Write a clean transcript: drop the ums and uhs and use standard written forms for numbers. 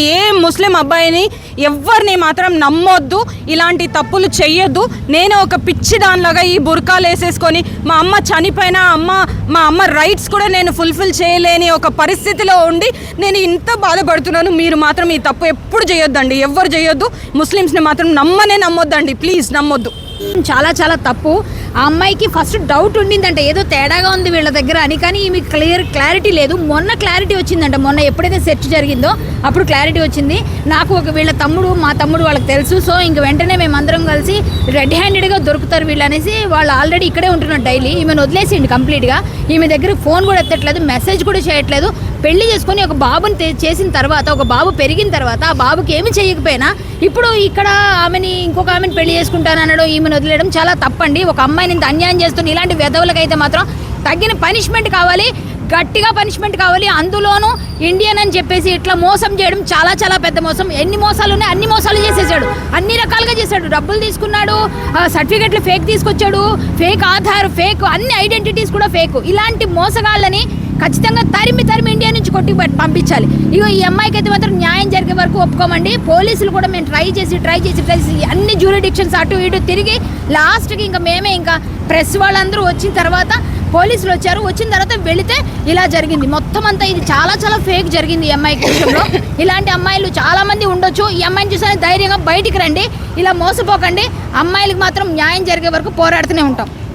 ఏ ముస్లిం అబ్బాయిని ఎవరిని మాత్రం నమ్మొద్దు, ఇలాంటి తప్పులు చెయ్యొద్దు. నేను ఒక పిచ్చి దానిలాగా ఈ బుర్కాలు వేసేసుకొని మా అమ్మ చనిపోయిన మా అమ్మ రైట్స్ కూడా నేను ఫుల్ఫిల్ చేయలేని ఒక పరిస్థితిలో ఉండి నేను ఇంత బాధపడుతున్నాను. మీరు మాత్రం ఈ తప్పు ఎప్పుడు చేయొద్దండి, ఎవ్వరు చేయొద్దు. ముస్లిమ్స్ని మాత్రం నమ్మొద్దండి, ప్లీజ్ నమ్మొద్దు. చాలా చాలా తప్పు. ఆ అమ్మాయికి ఫస్ట్ డౌట్ ఉండిందంట, ఏదో తేడాగా ఉంది వీళ్ళ దగ్గర అని. కానీ ఈమె క్లారిటీ లేదు. మొన్న క్లారిటీ వచ్చిందంట. మొన్న ఎప్పుడైతే సెర్చ్ జరిగిందో అప్పుడు క్లారిటీ వచ్చింది. నాకు వీళ్ళ మా తమ్ముడు వాళ్ళకి తెలుసు. సో ఇంక వెంటనే మేమందరం కలిసి రెడ్ హ్యాండెడ్గా దొరుకుతారు వీళ్ళు అనేసి, వాళ్ళు ఆల్రెడీ ఇక్కడే ఉంటున్నారు డైలీ. ఈమెను వదిలేసిండి కంప్లీట్గా. ఈమె దగ్గర ఫోన్ కూడా ఎత్తట్లేదు, మెసేజ్ కూడా చేయట్లేదు. పెళ్లి చేసుకొని ఒక బాబుని చేసిన తర్వాత, ఒక బాబు పెరిగిన తర్వాత, ఆ బాబుకి ఏమి చేయకపోయినా ఇప్పుడు ఇక్కడ ఇంకొక ఆమెని పెళ్లి చేసుకుంటానన్నాడు, ఈమెను వదిలేయడం చాలా తప్పండి. ఒక అమ్మాయిని ఇంత అన్యాయం చేస్తుంది. ఇలాంటి వెధవులకైతే మాత్రం తగిన పనిష్మెంట్ కావాలి, గట్టిగా పనిష్మెంట్ కావాలి. అందులోనూ ఇండియన్ అని చెప్పేసి ఇట్లా మోసం చేయడం చాలా చాలా పెద్ద మోసం. ఎన్ని మోసాలు ఉన్నాయి అన్ని మోసాలు చేసేసాడు, అన్ని రకాలుగా చేశాడు. డబ్బులు తీసుకున్నాడు, సర్టిఫికెట్లు ఫేక్ తీసుకొచ్చాడు, ఫేక్ ఆధార్, ఫేక్ అన్ని ఐడెంటిటీస్ కూడా ఫేక్. ఇలాంటి మోసగాళ్ళని ఖచ్చితంగా తరిమి ఇండియా నుంచి కొట్టి పంపించాలి. ఇగో ఈ అమ్మాయికి అయితే మాత్రం న్యాయం జరిగే వరకు ఒప్పుకోమండి. పోలీసులు కూడా మేము ట్రై చేసి అన్ని జ్యూరిడిక్షన్స్ అటు ఇటు తిరిగి లాస్ట్కి ఇంకా ప్రెస్ వాళ్ళందరూ వచ్చిన తర్వాత పోలీసులు వచ్చారు. వచ్చిన తర్వాత వెళితే ఇలా జరిగింది. మొత్తం అంతా ఇది చాలా చాలా ఫేక్ జరిగింది ఈ అమ్మాయి విషయంలో. ఇలాంటి అమ్మాయిలు చాలా మంది ఉండొచ్చు. ఈ అమ్మాయిని చూసిన ధైర్యంగా బయటికి రండి, ఇలా మోసపోకండి. అమ్మాయిలకు మాత్రం న్యాయం జరిగే వరకు పోరాడుతూనే ఉంటాం.